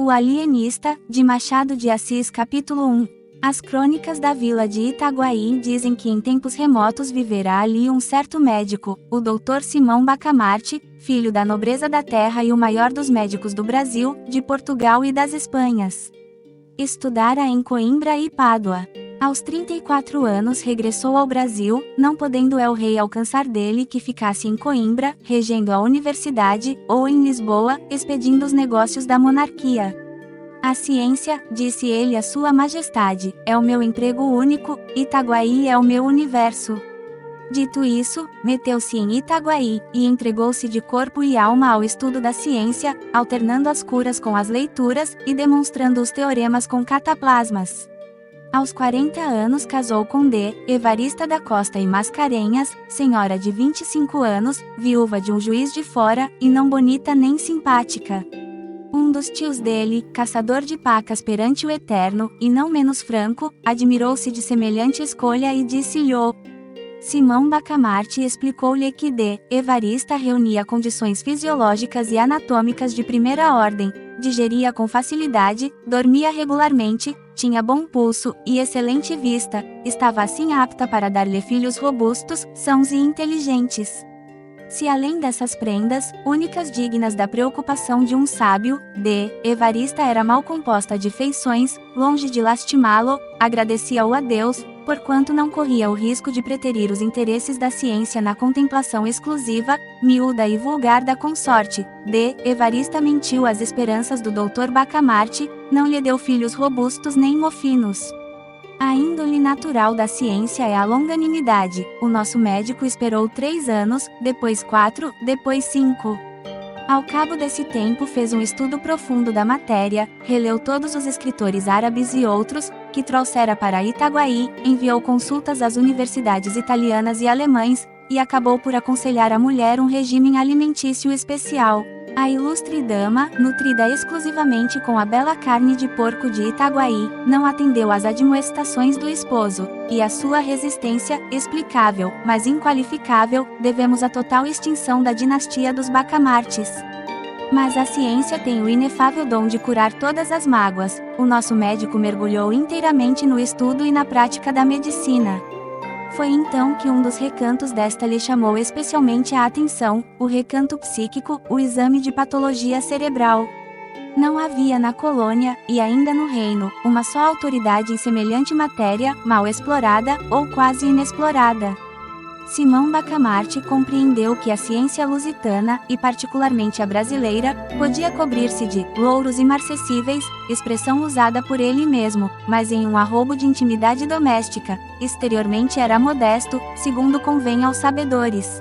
O Alienista, de Machado de Assis. Capítulo 1. As crônicas da vila de Itaguaí dizem que em tempos remotos vivera ali um certo médico, o Dr. Simão Bacamarte, filho da nobreza da terra e o maior dos médicos do Brasil, de Portugal e das Espanhas. Estudara em Coimbra e Pádua. Aos 34 anos regressou ao Brasil, não podendo el-rei alcançar dele que ficasse em Coimbra, regendo a universidade, ou em Lisboa, expedindo os negócios da monarquia. A ciência, disse ele a sua majestade, é o meu emprego único, Itaguaí é o meu universo. Dito isso, meteu-se em Itaguaí, e entregou-se de corpo e alma ao estudo da ciência, alternando as curas com as leituras, e demonstrando os teoremas com cataplasmas. Aos 40 anos casou com D. Evarista da Costa e Mascarenhas, senhora de 25 anos, viúva de um juiz de fora, e não bonita nem simpática. Um dos tios dele, caçador de pacas perante o Eterno, e não menos franco, admirou-se de semelhante escolha e disse-lhe: Simão Bacamarte explicou-lhe que D. Evarista reunia condições fisiológicas e anatômicas de primeira ordem, digeria com facilidade, dormia regularmente, tinha bom pulso e excelente vista, estava assim apta para dar-lhe filhos robustos, sãos e inteligentes. Se além dessas prendas, únicas dignas da preocupação de um sábio, D. Evarista era mal composta de feições, longe de lastimá-lo, agradecia-o a Deus, porquanto não corria o risco de preterir os interesses da ciência na contemplação exclusiva, miúda e vulgar da consorte. D. Evarista mentiu às esperanças do Dr. Bacamarte, não lhe deu filhos robustos nem mofinos. A índole natural da ciência é a longanimidade. O nosso médico esperou 3 anos, depois 4, depois 5. Ao cabo desse tempo fez um estudo profundo da matéria, releu todos os escritores árabes e outros, que trouxera para Itaguaí, enviou consultas às universidades italianas e alemães, e acabou por aconselhar à mulher um regime alimentício especial. A ilustre dama, nutrida exclusivamente com a bela carne de porco de Itaguaí, não atendeu às admoestações do esposo, e a sua resistência, explicável, mas inqualificável, devemos à total extinção da dinastia dos Bacamartes. Mas a ciência tem o inefável dom de curar todas as mágoas. O nosso médico mergulhou inteiramente no estudo e na prática da medicina. Foi então que um dos recantos desta lhe chamou especialmente a atenção, o recanto psíquico, o exame de patologia cerebral. Não havia na colônia, e ainda no reino, uma só autoridade em semelhante matéria, mal explorada, ou quase inexplorada. Simão Bacamarte compreendeu que a ciência lusitana, e particularmente a brasileira, podia cobrir-se de louros imarcessíveis, expressão usada por ele mesmo, mas em um arrobo de intimidade doméstica, exteriormente era modesto, segundo convém aos sabedores.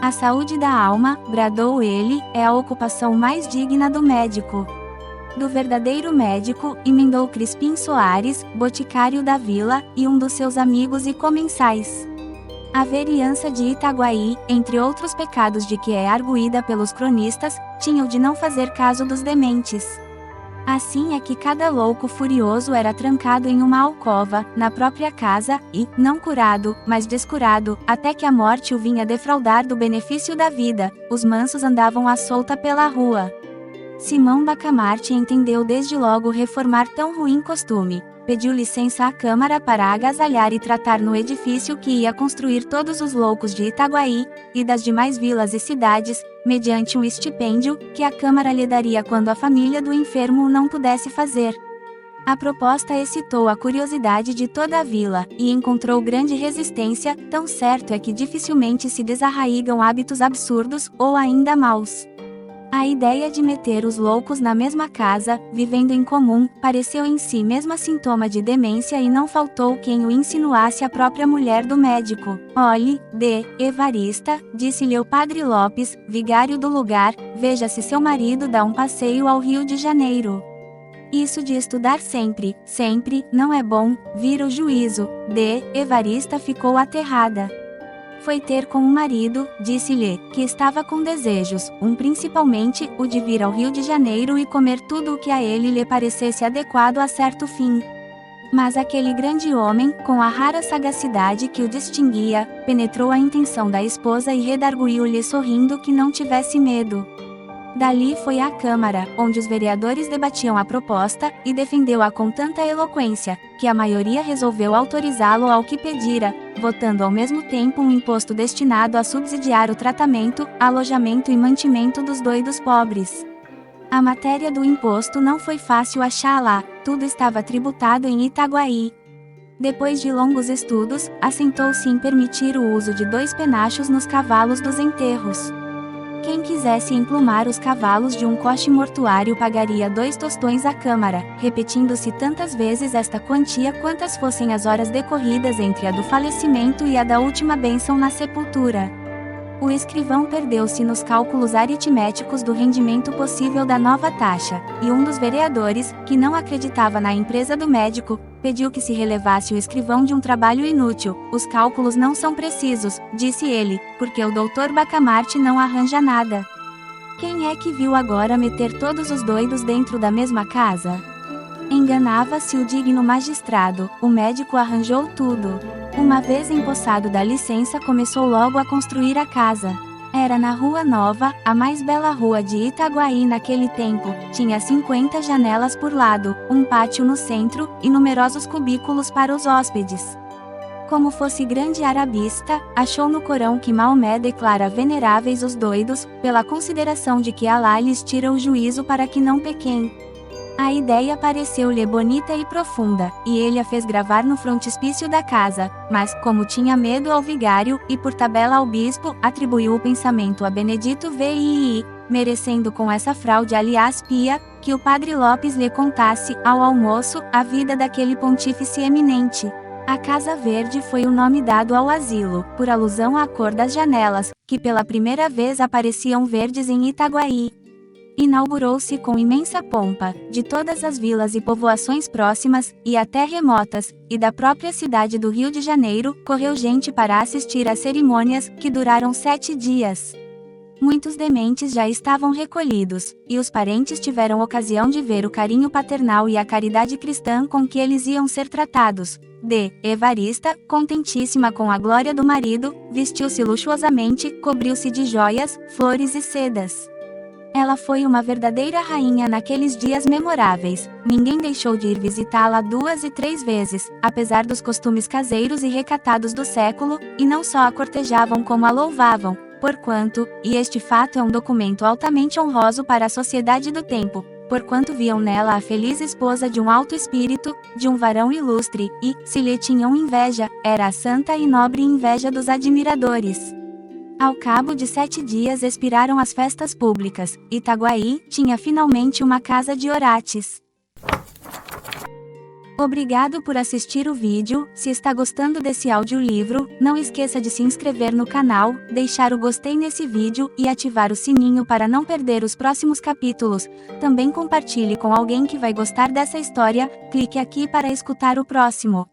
A saúde da alma, bradou ele, é a ocupação mais digna do médico. Do verdadeiro médico, emendou Crispim Soares, boticário da vila, e um dos seus amigos e comensais. A vereança de Itaguaí, entre outros pecados de que é arguída pelos cronistas, tinha o de não fazer caso dos dementes. Assim é que cada louco furioso era trancado em uma alcova, na própria casa, e, não curado, mas descurado, até que a morte o vinha defraudar do benefício da vida, os mansos andavam à solta pela rua. Simão Bacamarte entendeu desde logo reformar tão ruim costume. Pediu licença à Câmara para agasalhar e tratar no edifício que ia construir todos os loucos de Itaguaí, e das demais vilas e cidades, mediante um estipêndio, que a Câmara lhe daria quando a família do enfermo o não pudesse fazer. A proposta excitou a curiosidade de toda a vila, e encontrou grande resistência, tão certo é que dificilmente se desarraigam hábitos absurdos, ou ainda maus. A ideia de meter os loucos na mesma casa, vivendo em comum, pareceu em si mesma sintoma de demência e não faltou quem o insinuasse à própria mulher do médico. Olhe, D. Evarista, disse-lhe o padre Lopes, vigário do lugar, veja se seu marido dá um passeio ao Rio de Janeiro. Isso de estudar sempre, sempre, não é bom, vira o juízo. D. Evarista ficou aterrada. Foi ter com o marido, disse-lhe, que estava com desejos, principalmente, o de vir ao Rio de Janeiro e comer tudo o que a ele lhe parecesse adequado a certo fim. Mas aquele grande homem, com a rara sagacidade que o distinguia, penetrou a intenção da esposa e redarguiu-lhe sorrindo que não tivesse medo. Dali foi à Câmara, onde os vereadores debatiam a proposta, e defendeu-a com tanta eloquência, que a maioria resolveu autorizá-lo ao que pedira, votando ao mesmo tempo um imposto destinado a subsidiar o tratamento, alojamento e mantimento dos doidos pobres. A matéria do imposto não foi fácil achá-la, tudo estava tributado em Itaguaí. Depois de longos estudos, assentou-se em permitir o uso de 2 penachos nos cavalos dos enterros. Quem quisesse emplumar os cavalos de um coche mortuário pagaria 2 tostões à Câmara, repetindo-se tantas vezes esta quantia quantas fossem as horas decorridas entre a do falecimento e a da última bênção na sepultura. O escrivão perdeu-se nos cálculos aritméticos do rendimento possível da nova taxa, e um dos vereadores, que não acreditava na empresa do médico, pediu que se relevasse o escrivão de um trabalho inútil. Os cálculos não são precisos, disse ele, porque o Dr. Bacamarte não arranja nada. Quem é que viu agora meter todos os doidos dentro da mesma casa? Enganava-se o digno magistrado, o médico arranjou tudo. Uma vez empossado da licença, começou logo a construir a casa. Era na Rua Nova, a mais bela rua de Itaguaí naquele tempo, tinha 50 janelas por lado, um pátio no centro, e numerosos cubículos para os hóspedes. Como fosse grande arabista, achou no Corão que Maomé declara veneráveis os doidos, pela consideração de que Alá lhes tira o juízo para que não pequem. A ideia pareceu-lhe bonita e profunda, e ele a fez gravar no frontispício da casa, mas, como tinha medo ao vigário, e por tabela ao bispo, atribuiu o pensamento a Benedito VII, merecendo com essa fraude aliás pia, que o padre Lopes lhe contasse, ao almoço, a vida daquele pontífice eminente. A Casa Verde foi o nome dado ao asilo, por alusão à cor das janelas, que pela primeira vez apareciam verdes em Itaguaí. Inaugurou-se com imensa pompa, de todas as vilas e povoações próximas, e até remotas, e da própria cidade do Rio de Janeiro, correu gente para assistir às cerimônias, que duraram 7 dias. Muitos dementes já estavam recolhidos, e os parentes tiveram ocasião de ver o carinho paternal e a caridade cristã com que eles iam ser tratados. Evarista, contentíssima com a glória do marido, vestiu-se luxuosamente, cobriu-se de joias, flores e sedas. Ela foi uma verdadeira rainha naqueles dias memoráveis. Ninguém deixou de ir visitá-la 2 e 3 vezes, apesar dos costumes caseiros e recatados do século, e não só a cortejavam como a louvavam, porquanto, e este fato é um documento altamente honroso para a sociedade do tempo, porquanto viam nela a feliz esposa de um alto espírito, de um varão ilustre, e, se lhe tinham inveja, era a santa e nobre inveja dos admiradores. Ao cabo de 7 dias expiraram as festas públicas. Itaguaí tinha finalmente uma casa de orates. Obrigado por assistir o vídeo. Se está gostando desse audiolivro, não esqueça de se inscrever no canal, deixar o gostei nesse vídeo e ativar o sininho para não perder os próximos capítulos. Também compartilhe com alguém que vai gostar dessa história. Clique aqui para escutar o próximo.